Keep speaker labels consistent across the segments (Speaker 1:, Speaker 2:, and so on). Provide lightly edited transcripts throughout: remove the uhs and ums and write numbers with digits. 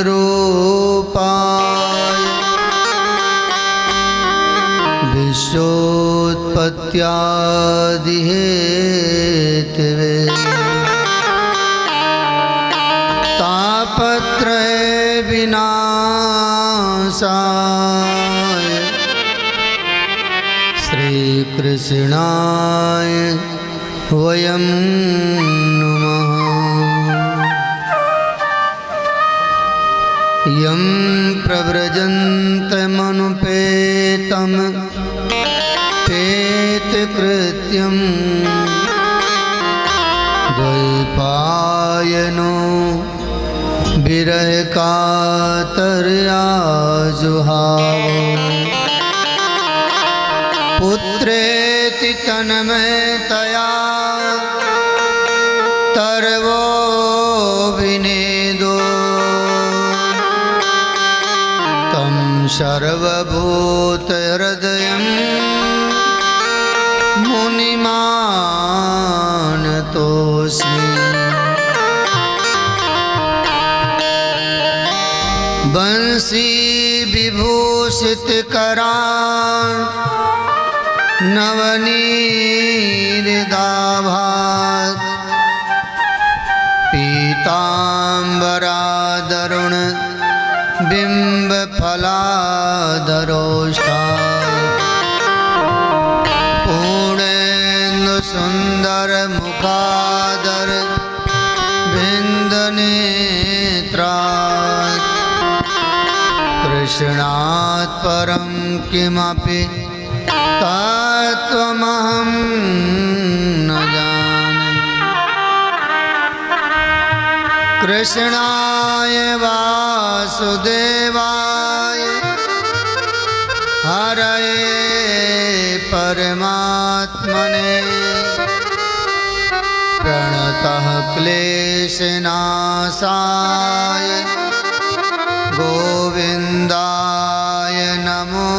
Speaker 1: रूपाय विश्वोत्पत्त्यादिहेतवे तापत्रय विनाशाय श्रीकृष्णाय वयं नुमः। यं प्रव्रजन्तमनुपेतं पेतकृत्यं द्वैपायनो विरहकातर्या जुहाव पुत्रेति तन्मयतया तर्वो विनेदो तं सर्वभूतहृदयं मुनिमानतोऽस्मि। बंसी विभूषितकरान् नवनीरदाभात् पीताम्बरादरुण बिम्बफलादरोष्ठात् पूर्णेन्दुसुन्दरमुखादर बिन्दनेत्रात् कृष्णात् परं किमपि तत्त्वमहं न जाने। कृष्णाय वासुदेवाय हरये परमात्मने प्रणतः क्लेशनाशाय गोविन्दाय नमो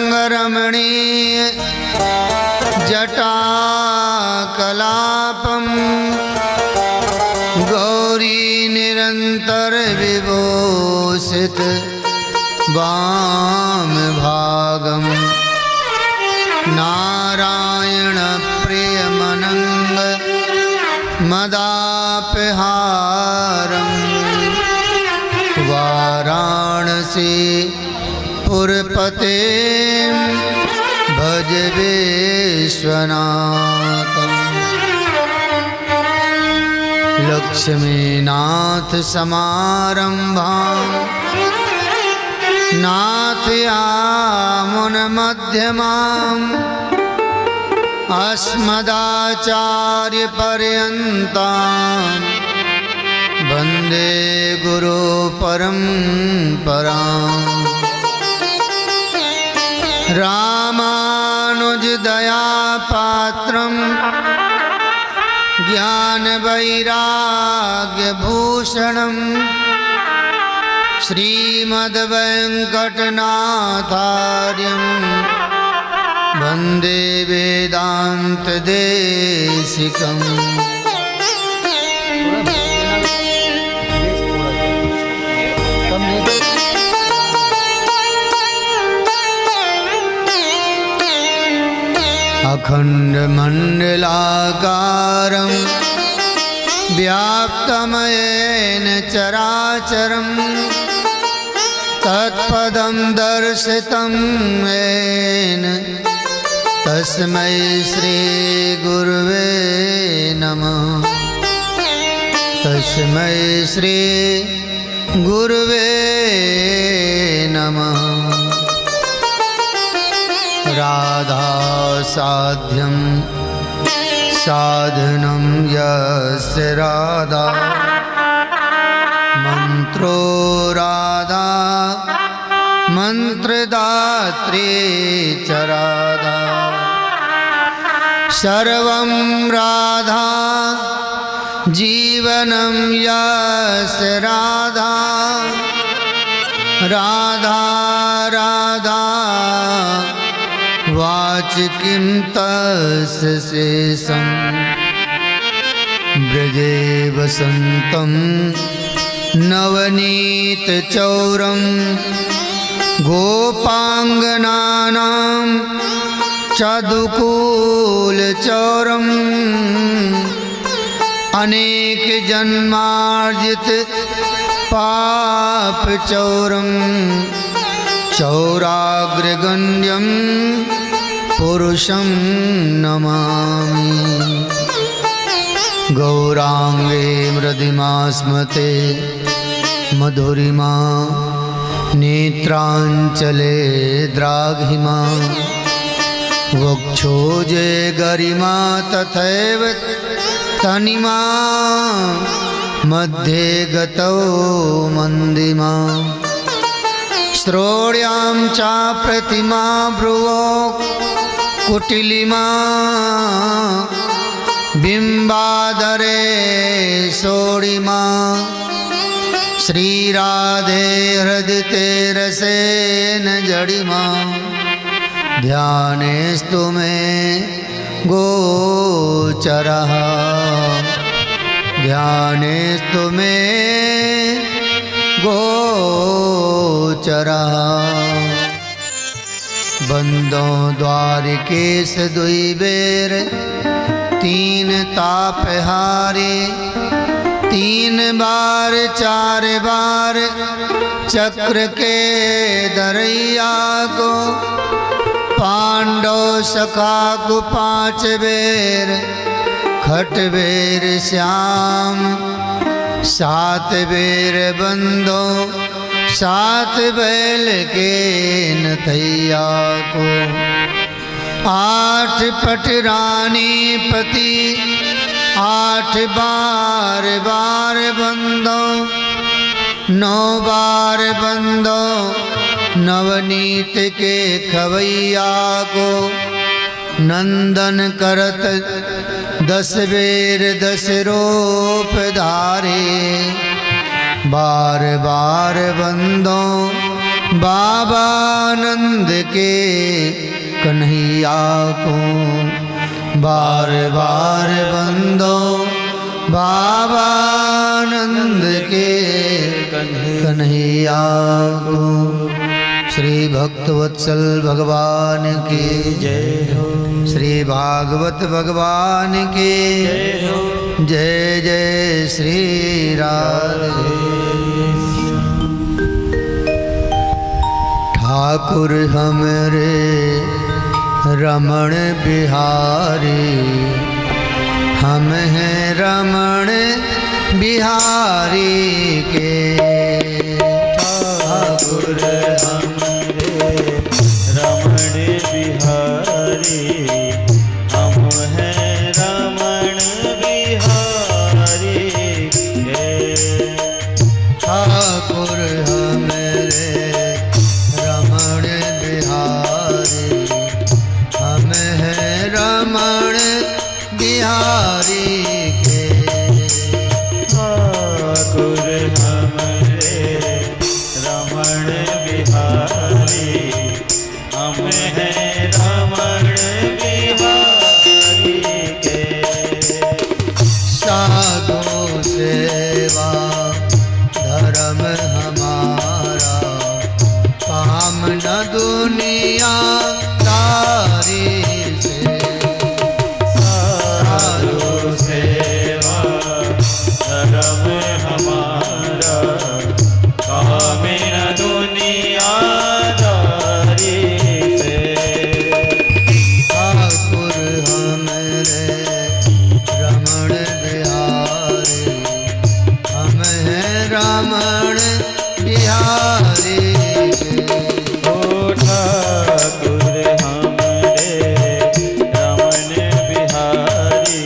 Speaker 1: गंगातरंगरमणीय जटाकलापं गौरी निरंतर विभूषित वामभागं नारायण प्रियमनंग मदापहारं वाराणसी पुरपते भज विश्वनाथं। लक्ष्मीनाथ समारंभां नाथयामुनमध्यमाम् अस्मदाचार्यपर्यन्तां वन्दे गुरुपरम्पराम्। रामानुजदयापात्रं ज्ञानवैराग्यभूषणं श्रीमद्वेङ्कटनाथार्यं वन्दे वेदान्तदेशिकम्। अखण्डमण्डलाकारं व्याप्तमयेन चराचरं तत्पदं दर्शितं येन तस्मै श्रीगुरुवे नमः। तस्मै श्रीगुरुवे नमः। राधासाध्यं साधनं यस्य राधा मंत्रो राधा मंत्रदात्री च राधा सर्वं राधा जीवनं यस्य राधा राधा राधा वाच किं तस्य शेषम्। ब्रजे वसन्तं नवनीतचौरं गोपाङ्गनानां चादुकूलचौरम् अनेक जन्मार्जित पापचौरं चौराग्रगण्यं पुरुषं नमामि। गौरांगे मृदिमा स्मते मधुरिमा नेत्रांचले द्राघिमा वक्षोजे गरिमा तथैव तनिमा मध्ये गतौ मन्दिमा श्रोण्यां च प्रतिमा भ्रुवो कुटिलिमा बिंबाधरे सोडिमा श्रीराधे हृदिते रसेन जडिमा ध्यानेस्तु मे गोचरः ध्यानेस्तु मे गोचरः। बंदो द्वारिकेश दुई बेर तीन तापहारे तीन बार चार बार चक्र के दरैया को पांडव सखा को पांच बेर खट बेर श्याम सात बेर बंदो सात बैल के नथैया को आठ पट रानी पति आठ बार बार बंदो नौ बार बंदो नवनीत के खवैया को नंदन करत दस बेर दस रूप धारे बार बार बंदो बाबा नंद के कन्हैया को बार बार बंदो बाबा नंद के कन्हैया को। श्री भक्तवत्सल भगवान की जय हो। श्री भागवत भगवान की जय हो। जय जय श्री राधे। ठाकुर हमरे रमण बिहारी हम हैं रमण बिहारी के।
Speaker 2: ठाकुर हमरे रमण बिहारी हम हैं रमण बिहारी के।
Speaker 1: ठाकुर हमरे रमण बिहारी हम हैं रमण बिहारी के।
Speaker 2: ठाकुर हमरे रमण बिहारी हम हैं रमण बिहारी के।
Speaker 1: साधु सेवा धर्म हमारा काम न दुनिया दारी से।
Speaker 2: साधु सेवा धर्म हमारा काम न दुनियादारी से।
Speaker 1: ठाकुर हमरे रमण बिहारी हम हैं रमण बिहारी के।
Speaker 2: ओ ठाकुर हमरे रमण बिहारी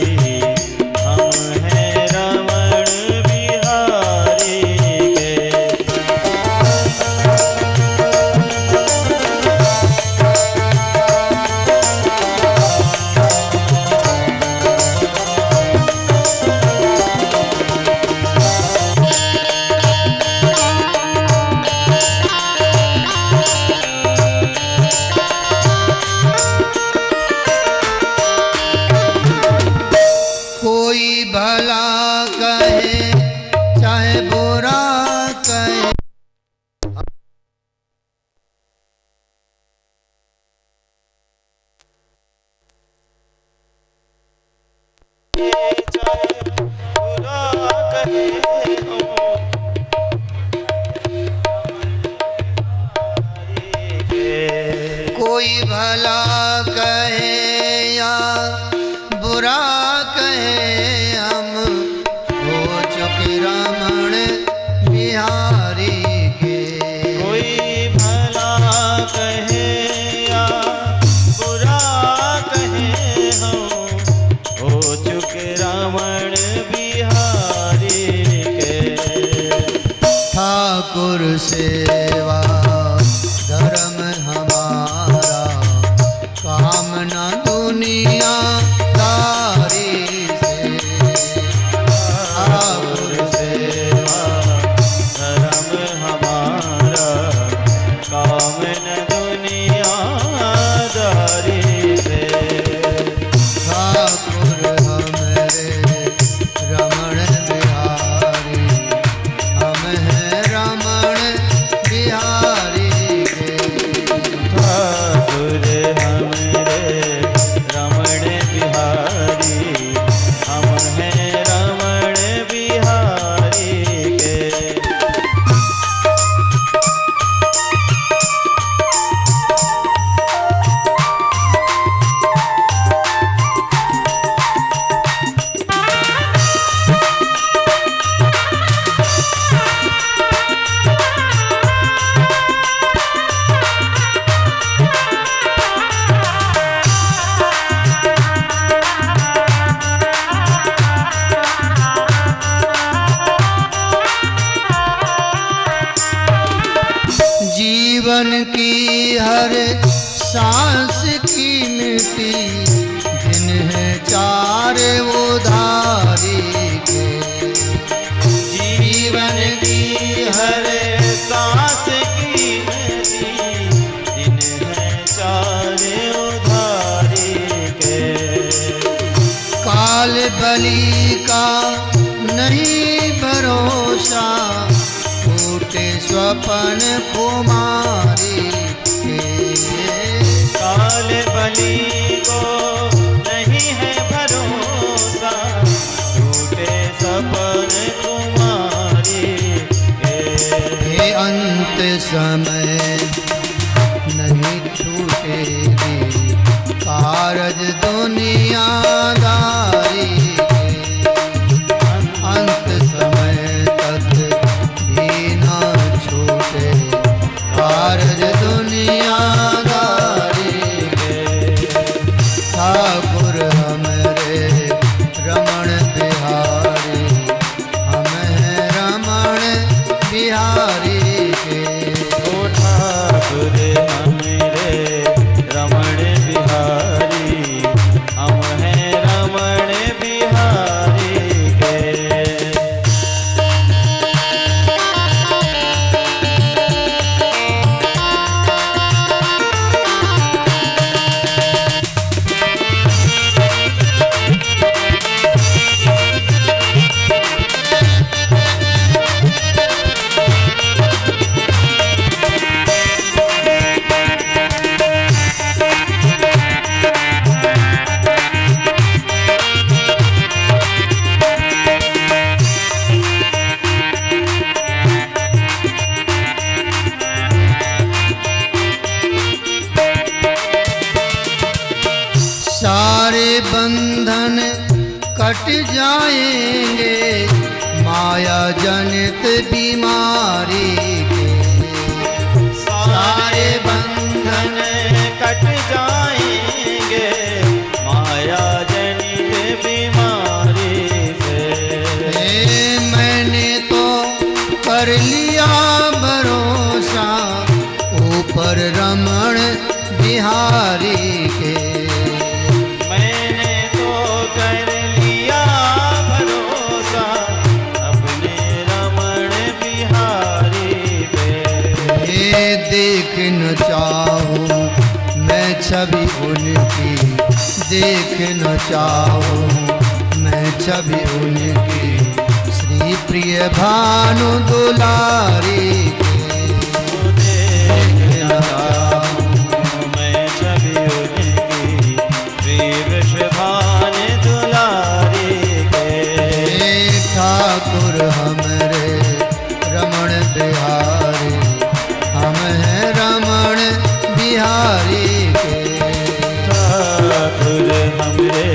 Speaker 2: हम हैं रमण बिहारी के।
Speaker 1: कोई भला कहे चाहे बुरा कहे, कोई भला कहे या बुरा कहे, हम हो चुके रमण बिहारी के।
Speaker 2: कोई भला कहे या बुरा कहे, हम हो चुके रमण बिहारी के।
Speaker 1: ठाकुर सेवा धर्म हमारा, कामना दुनिया दारी से। ठाकुर
Speaker 2: सेवा धर्म हमारा, कामना दुनियादारी से।
Speaker 1: ठाकुर हमरे रमण बिहारी, हम हैं रमण बिहारी के।
Speaker 2: ठाकुर हमरे रमण बिहारी, हम हैं रमण बिहारी के।
Speaker 1: जीवन की हर सांस कीमती, दिन है चार उधारी के।
Speaker 2: जीवन की हर सांस कीमती, दिन है चार उधारी के।
Speaker 1: काल बलि का नहीं भरोसा, टूटे स्वप्न कुमारी के।
Speaker 2: काल बलि को नहीं है भरोसा, टूटे सपन कुमारी के।
Speaker 1: हे अंत समय नहीं छूटेगी, कारज दुनियादारी के। अंत समय तक भी ना छूटे, कारज दुनियादारी के। ठाकुर हमरे रमण बिहारी, हम हैं रमण बिहारी के।
Speaker 2: ओ ठाकुर हमरे रमण बिहारी, हम हैं रमण बिहारी के।
Speaker 1: सारे बंधन कट जाएंगे, माया जनित बीमारी के।
Speaker 2: सारे बंधन कट जाएंगे, माया जनित बीमारी से।
Speaker 1: मैंने तो कर लिया भरोसा, ऊपर रमण बिहारी के।
Speaker 2: मैंने तो कर लिया भरोसा, अपने रमण बिहारी पे।
Speaker 1: देख न चाहूं मैं छवि उनकी, देख न चाहूं मैं छवि उनकी श्री प्रिय भानु दुलारी के
Speaker 2: देखना चाहूं मैं छवि उनकी श्री वृषभान दुलारी के।
Speaker 1: ठाकुर हमरे रमण बिहारी, हम हैं रमण बिहारी के।
Speaker 2: ठाकुर हमरे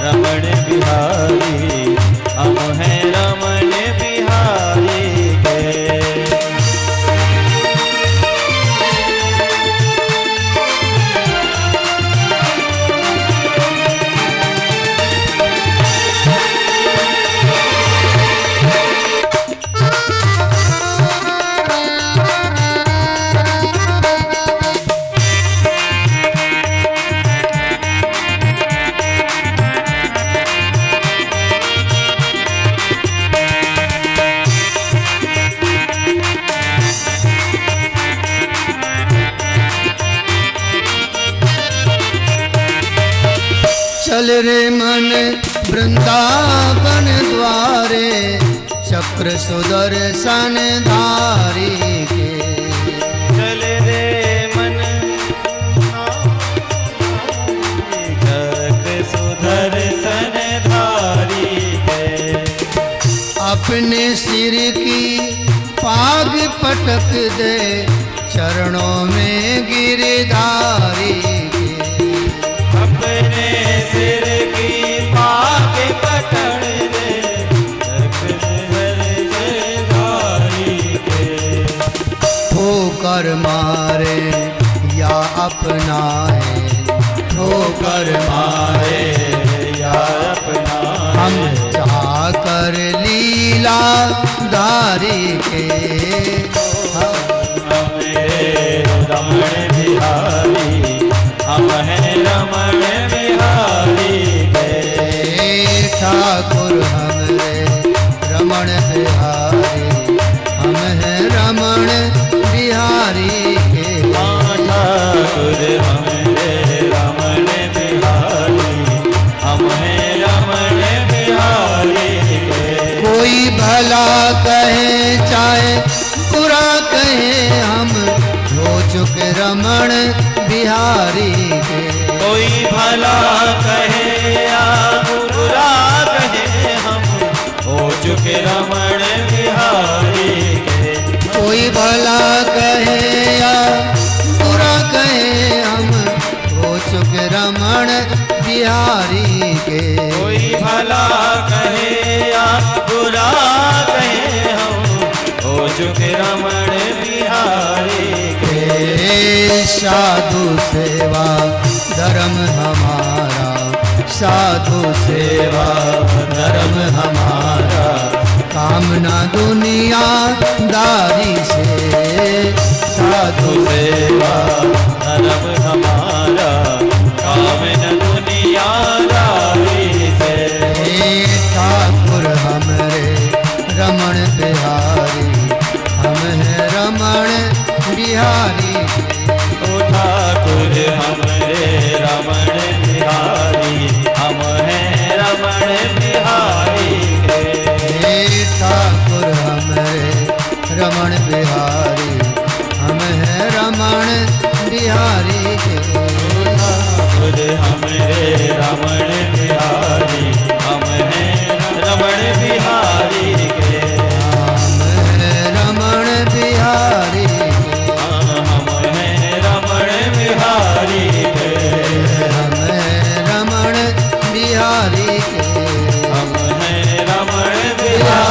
Speaker 2: रमण बिहारी, हम हैं रमण बिहारी के।
Speaker 1: चल रे मन वृंदावन द्वारे, चक्र सुदर्शन धारी के।
Speaker 2: चल रे मन चक्र सुदर्शन धारी के।
Speaker 1: अपने सिर की पाग पटक दे, चरणों में गिरधारी के।
Speaker 2: अपने सिर की पाग पकड़ दे, धारी के।
Speaker 1: ठोकर मारे या अपनाए, ठोकर मारे
Speaker 2: या अपना
Speaker 1: हम जाकर लीला धारी के।
Speaker 2: हमें रमण बिहारी, हम हैं रमण बिहारी के।
Speaker 1: ठाकुर हमरे रमण बिहारी, हम हैं रमण बिहारी के।
Speaker 2: ठाकुर हमरे रमण बिहारी, हम हैं रमण बिहारी के।
Speaker 1: कोई भला कहे चाहे बुरा कहे, हम हो चुके रमण बिहारी के।
Speaker 2: कोई भला कहे या बुरा कहे, हम हो चुके रमण बिहारी के।
Speaker 1: कोई भला कहे या बुरा कहे, हम हो चुके रमण बिहारी के।
Speaker 2: कोई भला कहे या बुरा कहे, हम हो चुके रमण बिहारी के।
Speaker 1: साधु सेवा धर्म हमारा, साधु सेवा धर्म हमारा, कामना दुनिया दारी से। साधु
Speaker 2: सेवा धर्म हमारा, कामना दुनिया दारी से।
Speaker 1: ठाकुर हमरे रमण बिहारी, हम हैं रमण बिहारी।
Speaker 2: ओ ठाकुर हमरे रमण बिहारी, हम हैं रमण बिहारी के।
Speaker 1: ठाकुर हमरे रमण बिहारी, हम हैं रमण बिहारी के।
Speaker 2: ठाकुर हमरे रमण बिहारी, हम हैं रमण बिहारी के।
Speaker 1: हम हैं रमण बिहारी के।
Speaker 2: हम हैं रमण बिहारी के।
Speaker 1: हम हैं रमण बिहारी के।
Speaker 2: हम हैं रमण बिहारी।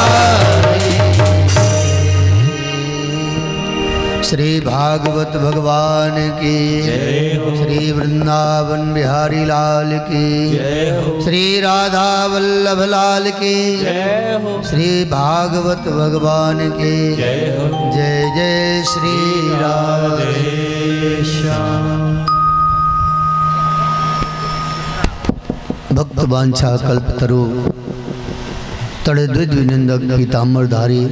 Speaker 1: श्री भागवत भगवान की
Speaker 2: जय हो।
Speaker 1: श्री वृंदावन बिहारी लाल की
Speaker 2: जय हो।
Speaker 1: श्री राधा वल्लभ लाल की
Speaker 2: जय हो।
Speaker 1: श्री भागवत भगवान की
Speaker 2: जय हो।
Speaker 1: जय जय श्री राधे श्याम। भक्त वांछा कल्पतरु तड़े द्विद्विनिंदक पीताम्बरधारी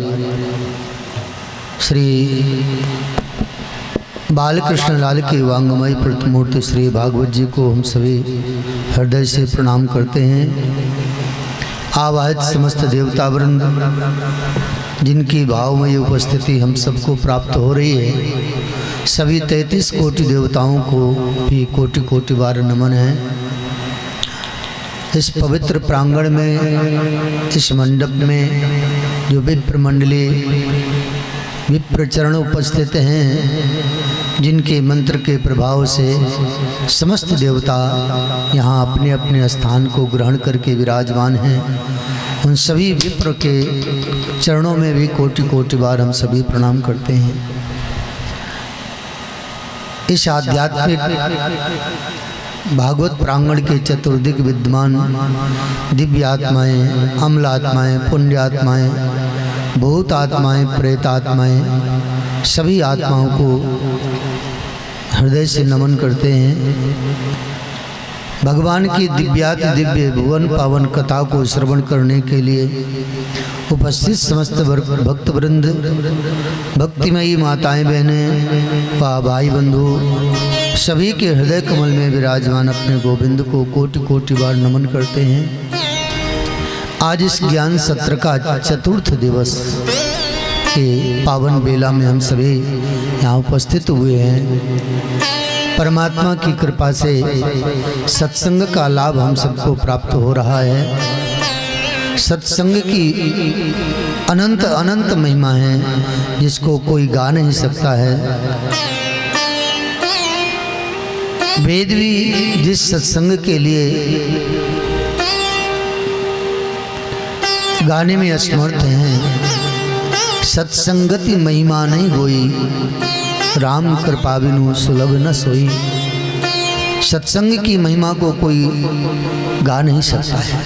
Speaker 1: श्री बालकृष्ण लाल की वांगमयी प्रतिमूर्ति श्री भागवत जी को हम सभी हृदय से प्रणाम करते हैं। आवाहित समस्त देवता वृंद, जिनकी भावमयी उपस्थिति हम सबको प्राप्त हो रही है, सभी 33 कोटि देवताओं को भी कोटि कोटि बार नमन है। इस पवित्र प्रांगण में, इस मंडप में जो विप्र मंडली, विप्र चरण उपस्थित हैं, जिनके मंत्र के प्रभाव से समस्त देवता यहाँ अपने अपने स्थान को ग्रहण करके विराजमान हैं, उन सभी विप्र के चरणों में भी कोटि कोटि बार हम सभी प्रणाम करते हैं। इस आध्यात्मिक भागवत प्रांगण के चतुर्दिक विद्यमान दिव्य आत्माएं, अम्ल आत्माएं, पुण्य आत्माएं, भूत आत्माएं, प्रेत आत्माएं, सभी आत्माओं को हृदय से नमन करते हैं। भगवान की दिव्याति दिव्य भुवन पावन कथा को श्रवण करने के लिए उपस्थित समस्त भक्त वृंद, भक्तिमयी माताएं, बहनें व भाई बंधु, सभी के हृदय कमल में विराजमान अपने गोविंद को कोटि कोटि बार नमन करते हैं। आज इस ज्ञान सत्र का चतुर्थ दिवस के पावन बेला में हम सभी यहाँ उपस्थित हुए हैं। परमात्मा की कृपा से सत्संग का लाभ हम सबको प्राप्त हो रहा है। सत्संग की अनंत अनंत महिमा है, जिसको कोई गा नहीं सकता है। वेद भी जिस सत्संग के लिए गाने में असमर्थ हैं, सत्संगति महिमा नहीं होई, राम कृपा बिनु सुलभ न सोई। सत्संग की महिमा को कोई गा नहीं सकता है,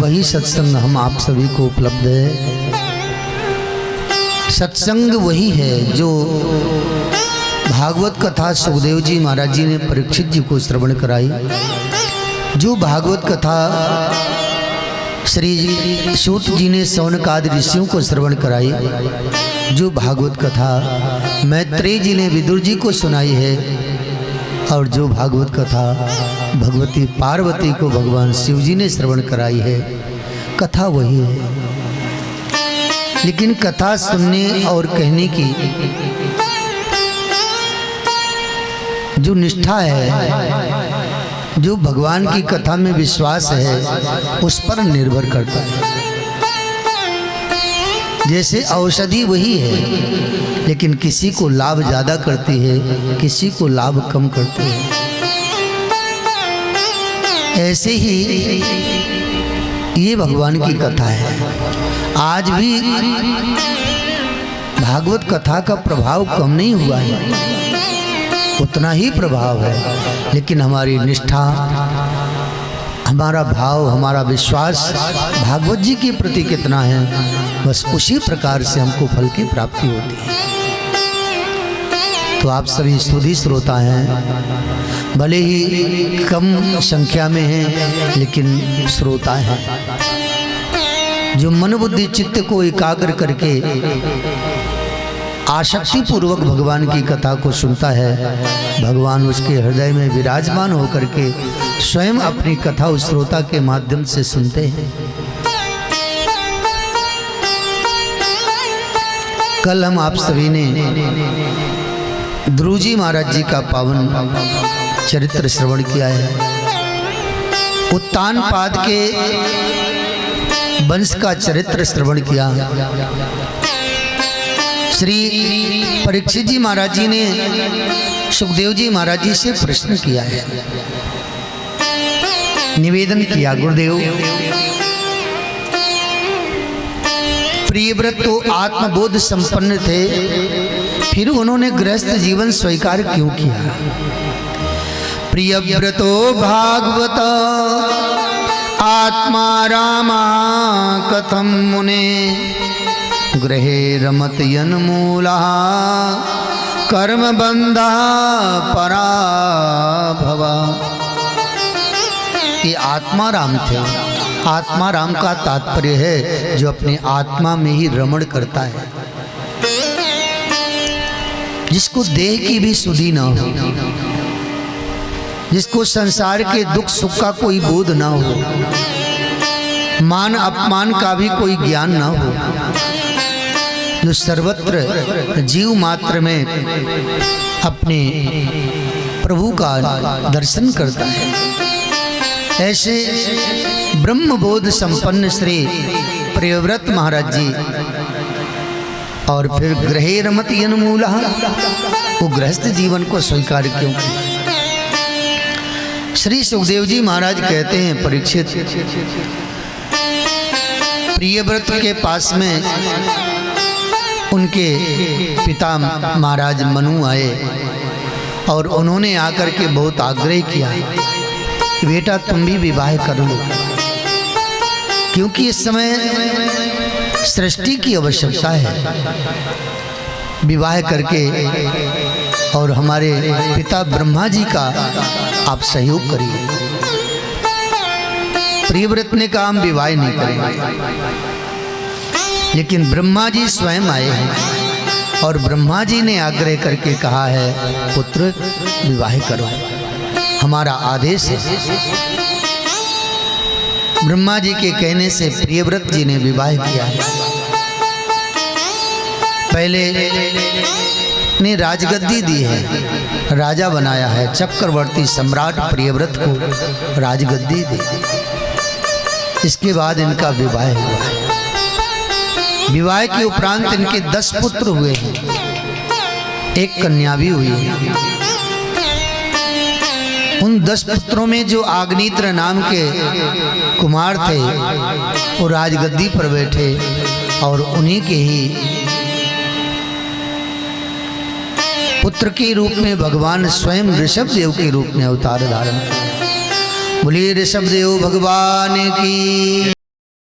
Speaker 1: वही सत्संग हम आप सभी को उपलब्ध है। सत्संग वही है जो भागवत कथा सुखदेव जी महाराज जी ने परीक्षित जी को श्रवण कराई, जो भागवत कथा श्री सूत जी ने सौनकादि ऋषियों को श्रवण कराई, जो भागवत कथा मैत्रेय जी ने विदुर जी को सुनाई है, और जो भागवत कथा भगवती पार्वती को भगवान शिव जी ने श्रवण कराई है। कथा वही है, लेकिन कथा सुनने और कहने की जो निष्ठा है, जो भगवान की कथा में विश्वास है, उस पर निर्भर करता है। जैसे औषधि वही है, लेकिन किसी को लाभ ज़्यादा करती है, किसी को लाभ कम करती है। ऐसे ही ये भगवान की कथा है। आज भी भागवत कथा का प्रभाव कम नहीं हुआ है, उतना ही प्रभाव है, लेकिन हमारी निष्ठा, हमारा भाव, हमारा विश्वास भागवत जी के प्रति कितना है, बस उसी प्रकार से हमको फल की प्राप्ति होती है। तो आप सभी स्तुति श्रोता हैं, भले ही कम संख्या में हैं, लेकिन श्रोता हैं। जो मन बुद्धि चित्त को एकाग्र करके आसक्ति पूर्वक भगवान की कथा को सुनता है, भगवान उसके हृदय में विराजमान होकर के स्वयं अपनी कथा उस श्रोता के माध्यम से सुनते हैं। कल हम आप सभी ने ध्रुव जी महाराज जी का पावन चरित्र श्रवण किया है। उत्तानपाद के वंश का चरित्र श्रवण किया। श्री परीक्षित जी महाराज जी ने सुखदेव जी महाराज जी से प्रश्न किया है, निवेदन किया, गुरुदेव प्रियव्रत तो आत्मबोध संपन्न थे, फिर उन्होंने गृहस्थ जीवन स्वीकार क्यों किया? प्रियव्रतो भागवत आत्मा रामा कथम मुने गृहे रमत यन्मूला कर्म बंधा पराभवा। ये आत्मा राम थे। आत्मा राम का तात्पर्य है जो अपने आत्मा में ही रमण करता है, जिसको देह की भी सुधि ना हो, जिसको संसार के दुख सुख का कोई बोध ना हो, मान अपमान का भी कोई ज्ञान न हो, जो सर्वत्र जीव मात्र में अपने प्रभु का दर्शन करता है, ऐसे ब्रह्मबोध संपन्न श्री प्रियव्रत महाराज जी। और फिर ग्रहे रमति अनमूला, वो गृहस्थ जीवन को स्वीकार क्यों किया? श्री सुखदेव जी महाराज कहते हैं, परीक्षित, प्रियव्रत के पास में उनके पिता महाराज मनु आए और उन्होंने आकर के बहुत आग्रह किया, बेटा तुम भी विवाह कर लो, क्योंकि इस समय सृष्टि की आवश्यकता है। विवाह करके और हमारे पिता ब्रह्मा जी का आप सहयोग करिए। प्रियव्रत ने कहा हम विवाह नहीं करेंगे, लेकिन ब्रह्मा जी स्वयं आए हैं और ब्रह्मा जी ने आग्रह करके कहा है, पुत्र विवाह करो, हमारा आदेश है। ब्रह्मा जी के कहने से प्रियव्रत जी ने विवाह किया है। पहले ने राजगद्दी दी है, राजा बनाया है, चक्रवर्ती सम्राट प्रियव्रत को राजगद्दी दी। इसके बाद इनका विवाह हुआ है। विवाह के उपरांत इनके 10 पुत्र हुए हैं, एक कन्या भी हुई है। उन 10 पुत्रों में जो आग्नेत्र नाम के कुमार थे वो राजगद्दी पर बैठे और उन्हीं के ही पुत्र के रूप में भगवान स्वयं ऋषभ देव के रूप में अवतार धारण किया। बोलिए ऋषभ देव भगवान की।